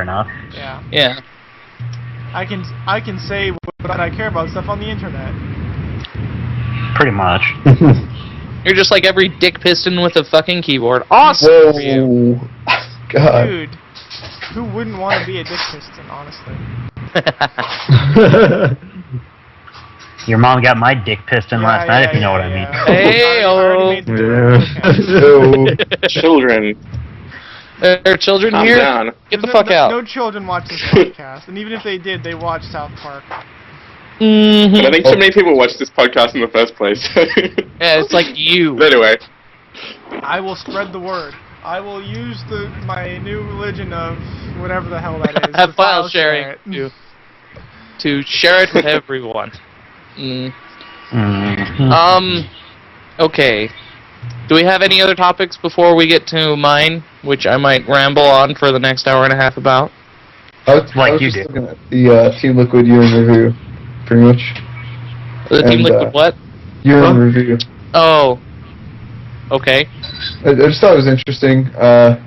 enough. Yeah. Yeah. I can say what I care about stuff on the internet. Pretty much. You're just like every dick piston with a fucking keyboard. Awesome Whoa. for you. God. Dude, who wouldn't want to be a dick piston, honestly? Your mom got my dick piston last night, if you know what I mean. Hey, I already made the joke. Okay. Children, There are children calm here? down. Get the fuck out. No children watch this podcast, and even if they did, they watch South Park. Mm-hmm. But I think so many people watch this podcast in the first place. Yeah, it's like you. But anyway, I will spread the word. I will use my new religion of whatever the hell that is. Have to file sharing to share it with everyone. Okay. Do we have any other topics before we get to mine, which I might ramble on for the next hour and a half about? I was just looking at the Team Liquid year in review, pretty much. The Team Liquid what? Year in review. Oh. Okay. I just thought it was interesting. I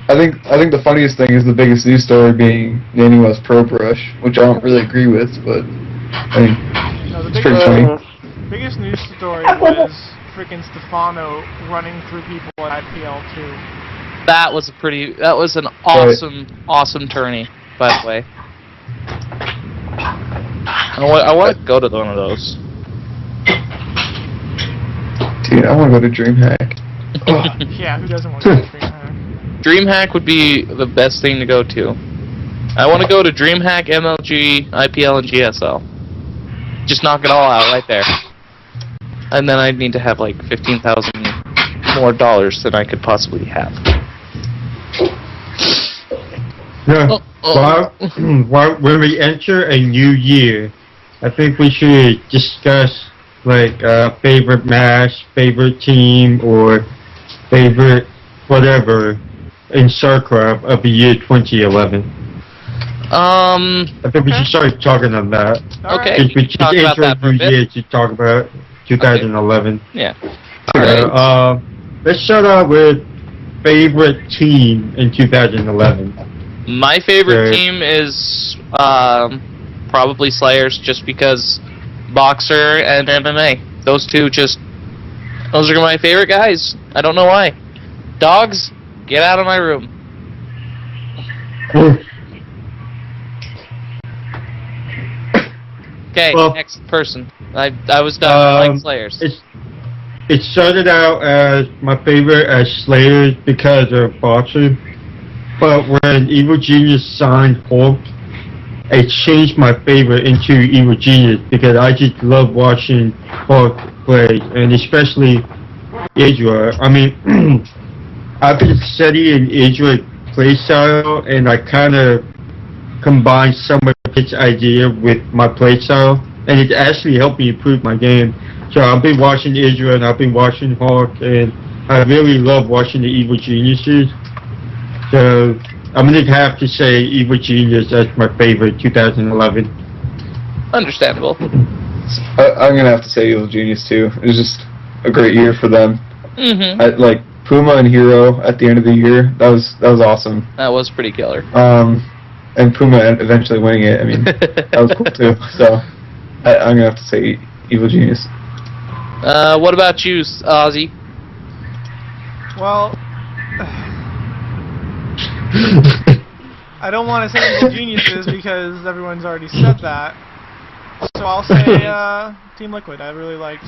think the funniest thing is the biggest news story being Naniwa's Pro Brush, which I don't really agree with, but I mean, it's pretty funny. Biggest news story was freaking Stefano running through people at IPL 2. That was an awesome tourney, by the way. I want to go to one of those. Dude, I want to go to DreamHack. Yeah, who doesn't want to go to DreamHack? DreamHack would be the best thing to go to. I want to go to DreamHack, MLG, IPL, and GSL. Just knock it all out right there. And then I'd need to have like $15,000 more than I could possibly have. No, when we enter a new year, I think we should discuss like favorite match, favorite team, or favorite whatever in StarCraft of the year 2011. I think we should start talking on that. Okay. Since we Talk about that for a bit. year to talk about 2011. Okay. Yeah. Alright. Let's start out with favorite team in 2011. My favorite team is probably Slayers, just because Boxer and MMA. Those are my favorite guys. I don't know why. Dogs, get out of my room. Okay, Well, next person. I was done. I like Slayers. It started out as my favorite as Slayers because of Boxer, but when Evil Genius signed Hulk, it changed my favorite into Evil Genius because I just love watching Hulk play, and especially Idra. I mean, I've been studying Idra playstyle, and I kind of combined some of its idea with my playstyle, and it actually helped me improve my game. So I've been watching Idra, and I've been watching Hawk, and I really love watching the Evil Geniuses. So I'm going to have to say Evil Genius as my favorite 2011. Understandable. I'm going to have to say Evil Genius too. It was just a great year for them. Mm-hmm. Like Puma and Hero at the end of the year, that was awesome. That was pretty killer. And Puma eventually winning it, I mean, that was cool too. So I'm going to have to say Evil Genius. What about you, Ozzy? Well, I don't want to say Evil Geniuses because everyone's already said that. So I'll say Team Liquid. I really like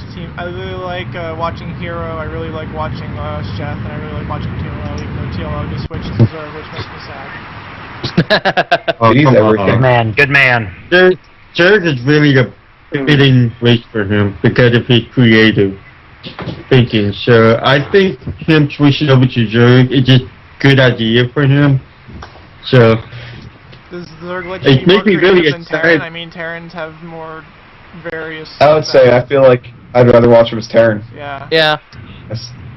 watching Hero. I really like watching Chef, and I really like watching TLO, even though TLO just switched to Zerg, which makes me sad. Good man. Zerg is really a fitting race for him because of his creative thinking. So I think him switching over to Zerg is just a good idea for him. So does Zerg let you be more creative than Terran? I mean, Terrans have more various... I would say I feel like I'd rather watch him as Terran. Yeah. Yeah.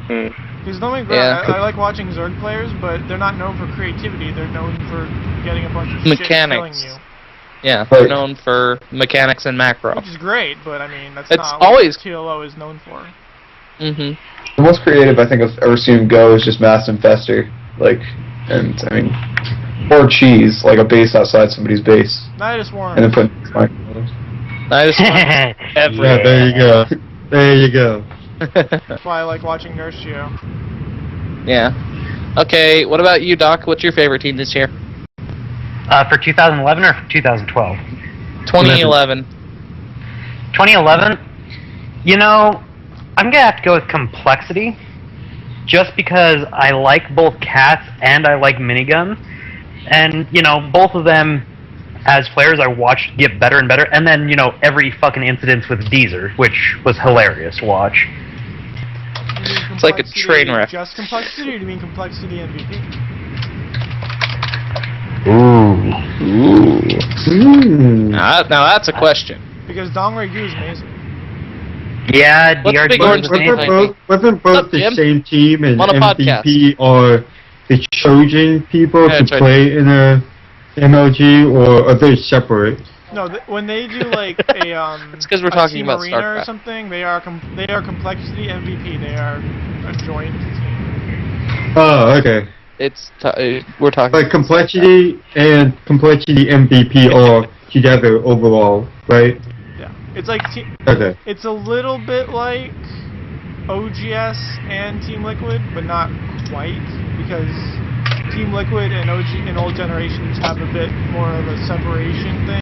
Because I like watching Zerg players, but they're not known for creativity. They're known for getting a bunch of mechanics. shit killing you. Yeah, they're known for mechanics and macro. Which is great, but I mean, that's not always what TLO is known for. Mm-hmm. The most creative I think I've ever seen him go is just Mass Infester. And I mean, Or cheese, like a base outside somebody's base. Nidus Worm. And then put Nidus Worm. Ever. Yeah, there you go. There you go. That's why I like watching Nurse Geo. Yeah. Okay, what about you, Doc? What's your favorite team this year? For 2011 or for 2012? 2011. 2011? You know, I'm going to have to go with Complexity, just because I like both cats and I like miniguns. And, you know, both of them, as players, I watched get better and better. And then, you know, every fucking incident with Deezer, which was hilarious to watch. It's like a train wreck. Just Complexity, or do you mean Complexity MVP? Now that's a question. Because Dongray Gu is amazing. Yeah, What's the big DRG orange was thing? amazing. Wasn't What's up, both the Jim? same team and On a MVP or the chosen people Yeah, to that's right. play in a MLG, or are they separate? No, when they do like a It's 'cause we're a talking team about arena or StarCraft. something, they are Complexity MVP. They are a joint team. Oh, okay. We're talking. Like Complexity and Complexity MVP are together overall, right? Yeah, it's like Okay. it's a little bit like OGS and Team Liquid, but not quite, because Team Liquid and old generations have a bit more of a separation thing.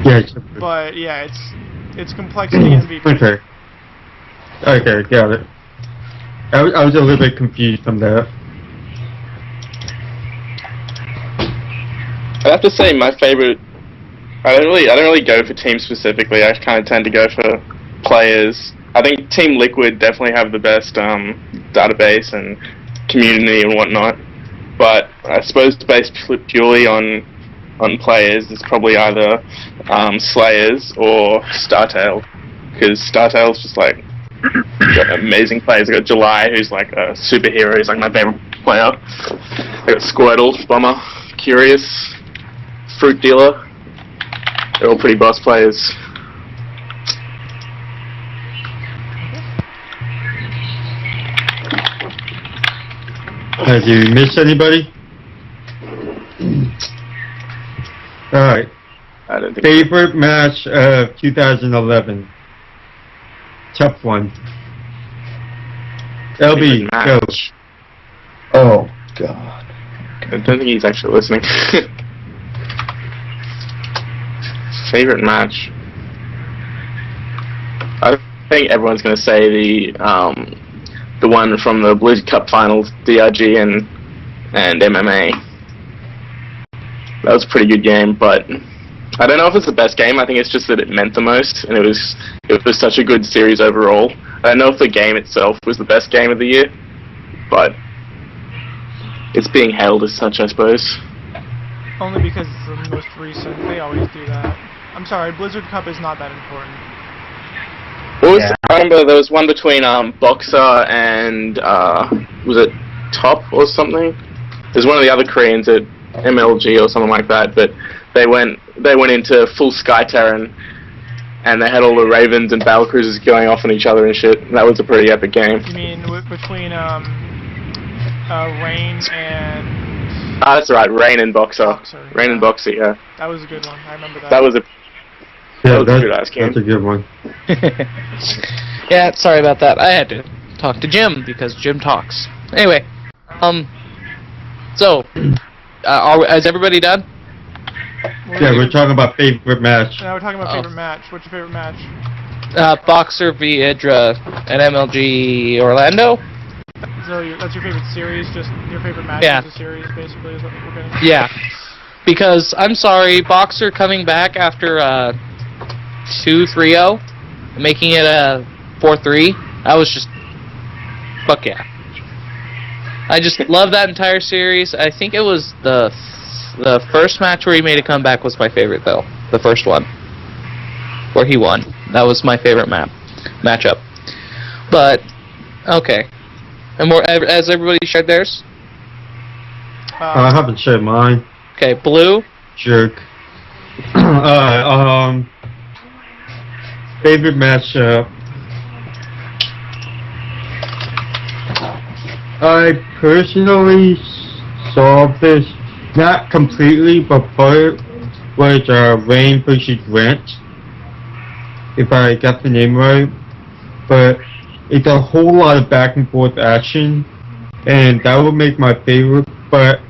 Yeah. But yeah, it's Complexity MVP. Okay. Okay, got it. I was a little bit confused from that. I have to say my favorite. I don't really go for teams specifically. I kind of tend to go for players. I think Team Liquid definitely have the best database and community and whatnot. But I suppose based purely on players, it's probably either Slayers or StarTale, because StarTale's just like got amazing players. I got July, who's like a superhero. He's like my favorite player. I got Squirtle, Bomber, Curious, Fruit Dealer. They're all pretty boss players. Have you missed anybody? Alright. I don't think. Favorite match of 2011? Tough one. LB, Favorite go. match. Oh, God. I don't think he's actually listening. Favorite match. I think everyone's going to say the one from the Blue Cup Finals, DRG and MMA. That was a pretty good game, but I don't know if it's the best game. I think it's just that it meant the most, and it was such a good series overall. I don't know if the game itself was the best game of the year, but it's being hailed as such, I suppose. Only because it's the most recent. They always do that. I'm sorry, Blizzard Cup is not that important. I remember there was one between Boxer and was it Top or something? There's one of the other Koreans at MLG or something like that, but they went into full Sky Terran, and they had all the Ravens and Battle Cruisers going off on each other and shit. That was a pretty epic game. You mean between Rain and... That's right, Rain and Boxer. Rain yeah. and Boxer, yeah. That was a good one. I remember that. That was a Yeah, that was a good ass game. that's a good one. Yeah, sorry about that. I had to talk to Jim because Jim talks. Anyway, so is everybody done? Yeah, we're talking about favorite match. Now we're talking about Oh. favorite match. What's your favorite match? Boxer v Idra at MLG Orlando. So that's your favorite series? Just your favorite match Yeah. as a series, basically, is what we're getting. Yeah, because I'm sorry, Boxer coming back after 2-3-0, making it a 4-3. I was just fuck yeah. I just love that entire series. I think it was the first match where he made a comeback was my favorite though. The first one where he won. That was my favorite matchup. But okay, and more as everybody shared theirs. I haven't shared mine. Okay, Blue. Jerk. Favorite matchup. I personally saw this not completely, but part was Rain versus Grant, if I got the name right. But it's a whole lot of back and forth action, and that would make my favorite. But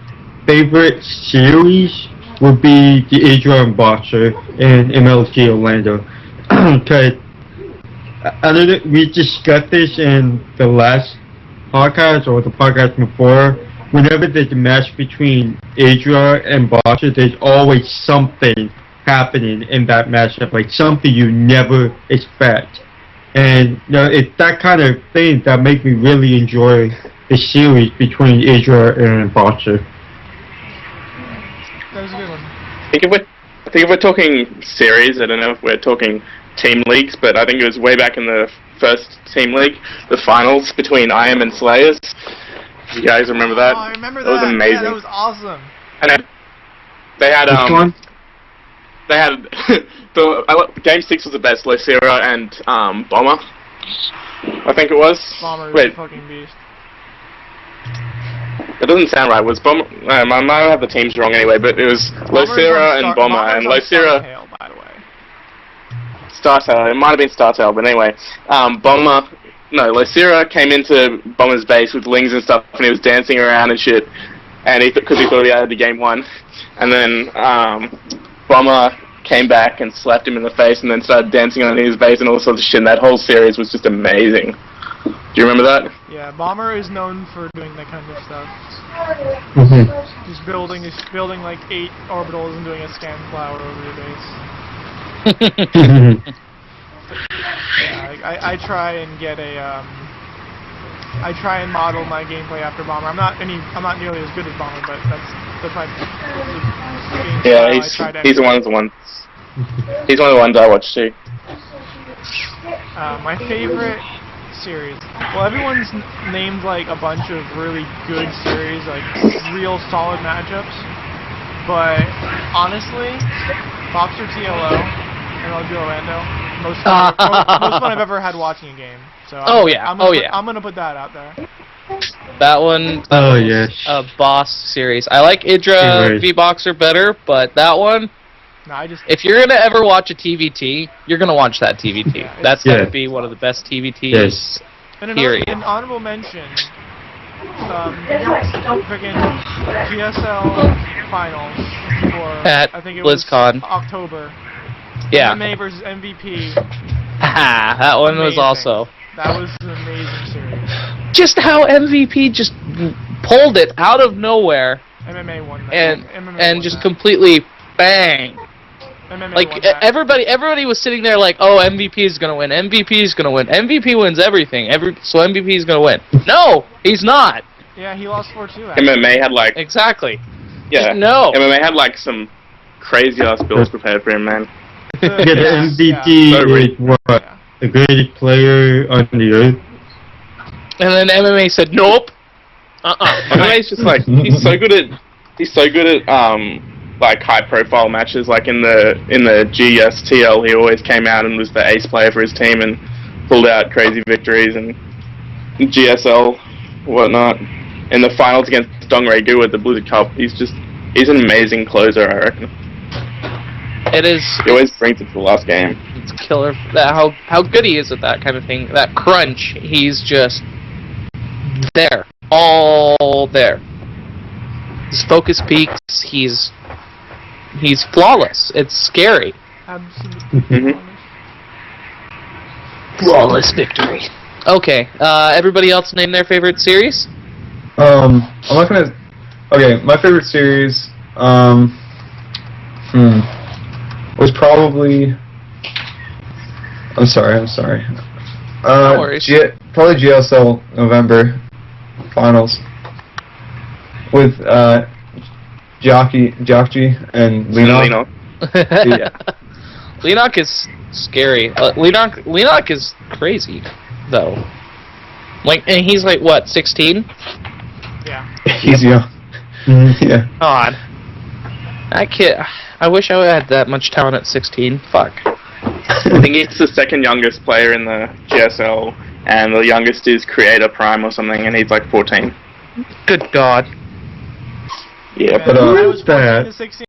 favorite series would be the Adrian and Boxer in MLG Orlando, because I don't know, we discussed this in the last podcast or the podcast before. Whenever there's a match between Adria and Boxer, there's always something happening in that matchup, like something you never expect. And you know, it's that kind of thing that makes me really enjoy the series between Adria and Boxer. That was a good one. I think if we're talking series, I don't know if we're talking team leagues, but I think it was way back in the first team league, the finals between IM and Slayers. You guys remember that? Oh, I remember that. That was amazing. Yeah, that was awesome. And they had Which one? They had game 6 was the best. Lysera and Bomber, I think it was. Bomber is Wait, a fucking beast. it doesn't sound right. Was Bomber? I might have the teams wrong anyway, but it was Lysera and Bomber, and Lysera. By the way. Startail. It might have been Startail, but anyway, Lysera came into Bomber's base with lings and stuff, and he was dancing around and shit, and because he thought he had the game won, and then Bomber came back and slapped him in the face, and then started dancing on his base and all sorts of shit. And that whole series was just amazing. Do you remember that? Yeah, Bomber is known for doing that kind of stuff. Just building like 8 orbitals and doing a scan flower over your base. Yeah, I try and get a I try and model my gameplay after Bomber. I'm not nearly as good as Bomber, but that's my game Yeah, style. he's one of the ones. He's one of the ones I watch too. My favorite series. Well, everyone's named like a bunch of really good series, like real solid matchups. But honestly, Boxer TLO and LG Orlando, most fun I've ever had watching a game. So I'm gonna put that out there. That one. Oh yes. A boss series. I like Idra v Boxer better, but that one. No, if you're gonna ever watch a TVT, you're gonna watch that TVT. Yeah, that's gonna be one of the best TVTs. Yes. And period. An honorable mention. Freaking GSL finals for At I think it BlizzCon. was October. Yeah. MMA versus MVP. That one was also. That was an amazing series. Just how MVP just pulled it out of nowhere. MMA won that. And just completely bang. MMA like won that. everybody was sitting there like, oh, MVP is gonna win. MVP is gonna win. MVP wins everything. So MVP is gonna win. No, he's not. Yeah, he lost 4-2. Actually. MMA had like exactly. Yeah. Just no. MMA had like some crazy ass builds prepared for him, man. The MVP is what? The greatest player on the earth. And then MMA said, nope. MMA's just like he's so good at like high profile matches. Like in the GSTL, he always came out and was the ace player for his team and pulled out crazy victories. And GSL, whatnot, in the finals against Dongray Gu at the Blizzard Cup, he's an amazing closer, I reckon. It is. He always brings it to the last game. It's killer. How good he is at that kind of thing. That crunch, he's just there, all there. His focus peaks. He's flawless. It's scary. Absolutely. Flawless victory. Okay. Everybody else name their favorite series. I'm not gonna. Okay, my favorite series. Was probably. I'm sorry. No worries. Probably GSL November finals with Jockey and Lenok. Yeah. Lenok is scary. Lenok is crazy, though. Like, and he's like what, 16? Yeah. He's young. Yeah. God. That kid. I wish I had that much talent at 16. Fuck. I think he's the second youngest player in the GSL, and the youngest is Creator Prime or something, and he's like 14. Good God. Yeah, And but who I is was 14 that? to 16.